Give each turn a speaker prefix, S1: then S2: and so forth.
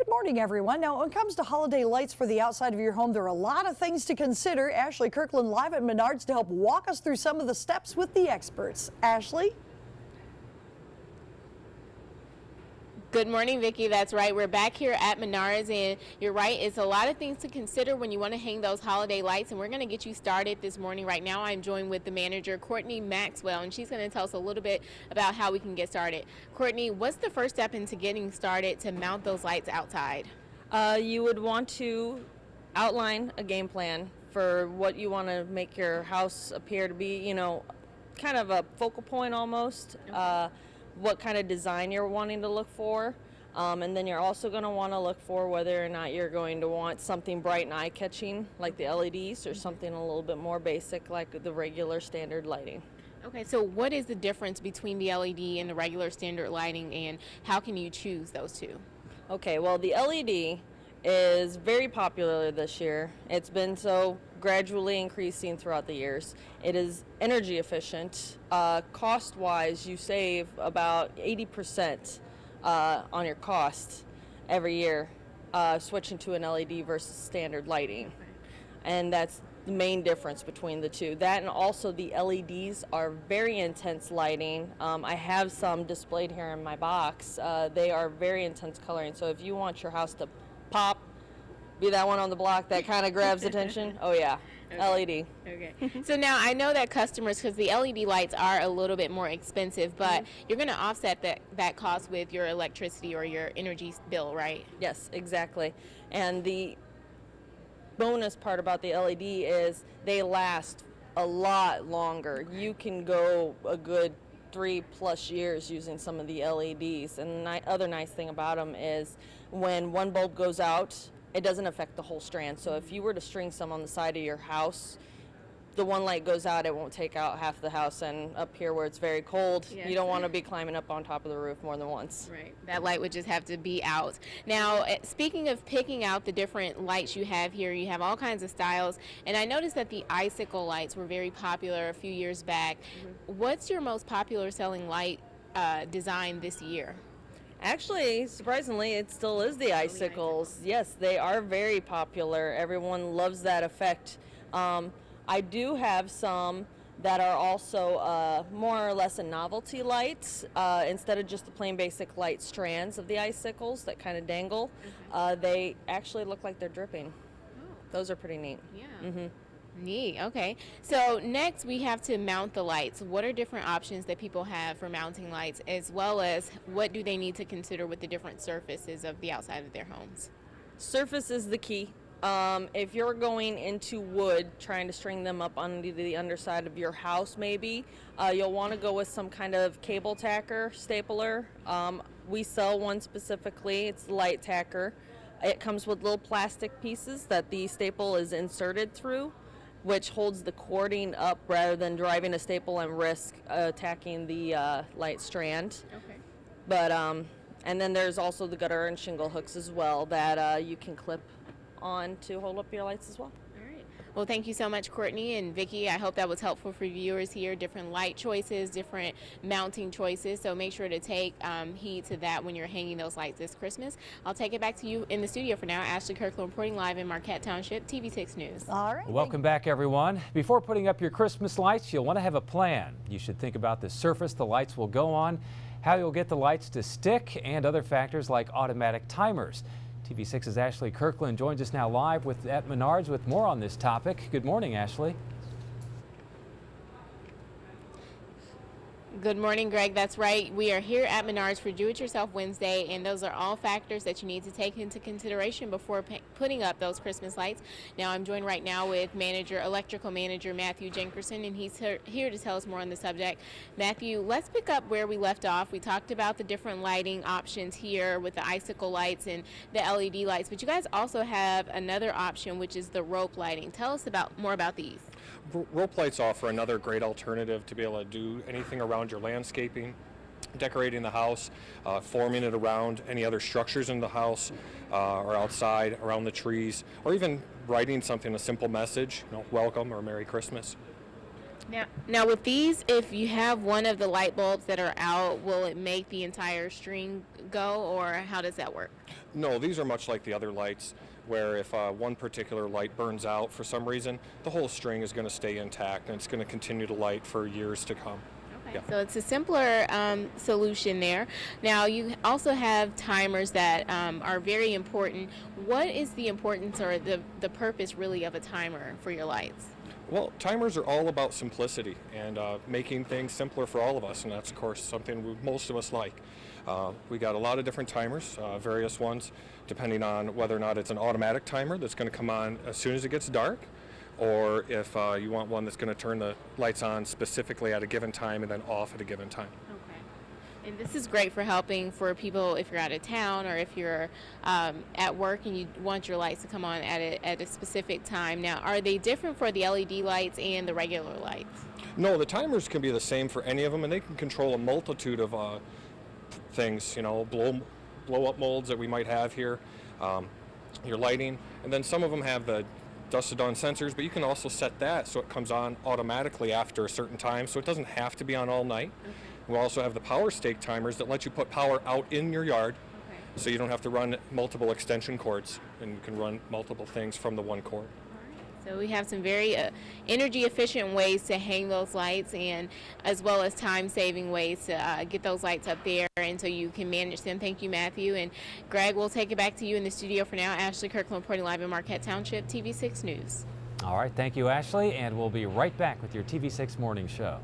S1: Good morning, everyone. Now, when it comes to holiday lights for the outside of your home, there are a lot of things to consider. Ashley Kirkland live at Menards to help walk us through some of the steps with the experts. Ashley?
S2: Good morning, Vicki. That's right. We're back here at Menards, and you're right. It's a lot of things to consider when you want to hang those holiday lights, and we're going to get you started this morning. Right now, I'm joined with the manager, Courtney Maxwell, and she's going to tell us a little bit about how we can get started. Courtney, what's the first step into getting started to mount those lights outside?
S3: You would want to outline a game plan for what you want to make your house appear to be, kind of a focal point almost. Okay. What kind of design you're wanting to look for, and then you're also going to want to look for whether or not you're going to want something bright and eye-catching like the LEDs or something a little bit more basic like the regular standard lighting.
S2: Okay, so what is the difference between the LED and the regular standard lighting, and how can you choose those two?
S3: Okay, well, the LED is very popular this year. It's been so gradually increasing throughout the years. It is energy efficient. Cost-wise, you save about 80% on your cost every year switching to an LED versus standard lighting. And that's the main difference between the two. That and also the LEDs are very intense lighting. I have some displayed here in my box. They are very intense coloring. So if you want your house to pop, be that one on the block that kind of grabs attention, oh yeah, okay. LED.
S2: Okay. So now I know that customers, because the LED lights are a little bit more expensive, but you're going to offset that cost with your electricity or your energy bill, right?
S3: Yes, exactly. And the bonus part about the LED is they last a lot longer. Okay. You can go a good 3+ years using some of the LEDs. And the other nice thing about them is when one bulb goes out, it doesn't affect the whole strand. So if you were to string some on the side of your house, the one light goes out, it won't take out half the house. And up here where it's very cold, yes, you don't want to be climbing up on top of the roof more than once.
S2: Right. That light would just have to be out. Now, speaking of picking out the different lights you have here, you have all kinds of styles. And I noticed that the icicle lights were very popular a few years back. What's your most popular selling light design this year?
S3: Actually, surprisingly, it still is the icicles. Yes, they are very popular. Everyone loves that effect. I do have some that are also more or less a novelty lights. Instead of just the plain basic light strands of the icicles that kind of dangle, they actually look like they're dripping. Oh. Those are pretty neat.
S2: Yeah. Neat. Okay. So next we have to mount the lights. What are different options that people have for mounting lights, as well as what do they need to consider with the different surfaces of the outside of their homes?
S3: Surface is the key. If you're going into wood, trying to string them up under the underside of your house maybe, you'll want to go with some kind of cable tacker, stapler. We sell one specifically. It's the light tacker. It comes with little plastic pieces that the staple is inserted through, which holds the cording up rather than driving a staple and risk attacking the light strand. Okay. But and then there's also the gutter and shingle hooks as well that you can clip on to hold up your lights as well.
S2: Well, thank you so much, Courtney and Vicki. I hope that was helpful for viewers here. Different light choices, different mounting choices. So make sure to take heed to that when you're hanging those lights this Christmas. I'll take it back to you in the studio for now. Ashley Kirkland reporting live in Marquette Township, TV6 News.
S1: All right.
S4: Welcome back, everyone. Before putting up your Christmas lights, you'll want to have a plan. You should think about the surface the lights will go on, how you'll get the lights to stick, and other factors like automatic timers. TV6's Ashley Kirkland joins us now live at Menards with more on this topic. Good morning, Ashley.
S2: Good morning, Greg. That's right. We are here at Menards for Do-It-Yourself Wednesday, and those are all factors that you need to take into consideration before putting up those Christmas lights. Now, I'm joined right now with electrical manager Matthew Jenkerson, and he's here to tell us more on the subject. Matthew, let's pick up where we left off. We talked about the different lighting options here with the icicle lights and the LED lights, but you guys also have another option, which is the rope lighting. Tell us more about these.
S5: Rope lights offer another great alternative to be able to do anything around your landscaping, decorating the house, forming it around any other structures in the house or outside around the trees, or even writing something, a simple message, welcome or Merry Christmas.
S2: Now with these, if you have one of the light bulbs that are out, will it make the entire string go, or how does that work?
S5: No, these are much like the other lights, where if one particular light burns out for some reason, the whole string is going to stay intact and it's going to continue to light for years to come.
S2: Okay,
S5: Yeah.
S2: so it's a simpler solution there. Now you also have timers that are very important. What is the importance or the purpose really of a timer for your lights?
S5: Well, timers are all about simplicity and making things simpler for all of us, and that's of course something most of us like. We got a lot of different timers, various ones, depending on whether or not it's an automatic timer that's going to come on as soon as it gets dark, or if you want one that's going to turn the lights on specifically at a given time and then off at a given time.
S2: Okay. And this is great for helping for people if you're out of town or if you're at work and you want your lights to come on at a specific time. Now, are they different for the LED lights and the regular lights?
S5: No, the timers can be the same for any of them, and they can control a multitude of things, you know, blow up molds that we might have here, your lighting, and then some of them have the dusk to dawn sensors, but you can also set that so it comes on automatically after a certain time, so it doesn't have to be on all night.
S2: Okay.
S5: We also have the power stake timers that let you put power out in your yard,
S2: Okay.
S5: so you don't have to run multiple extension cords, and you can run multiple things from the one cord.
S2: So we have some very energy efficient ways to hang those lights, and as well as time saving ways to get those lights up there and so you can manage them. Thank you, Matthew. And Greg, we'll take it back to you in the studio for now. Ashley Kirkland reporting live in Marquette Township, TV6 News.
S4: All right, thank you, Ashley, and we'll be right back with your TV6 Morning Show.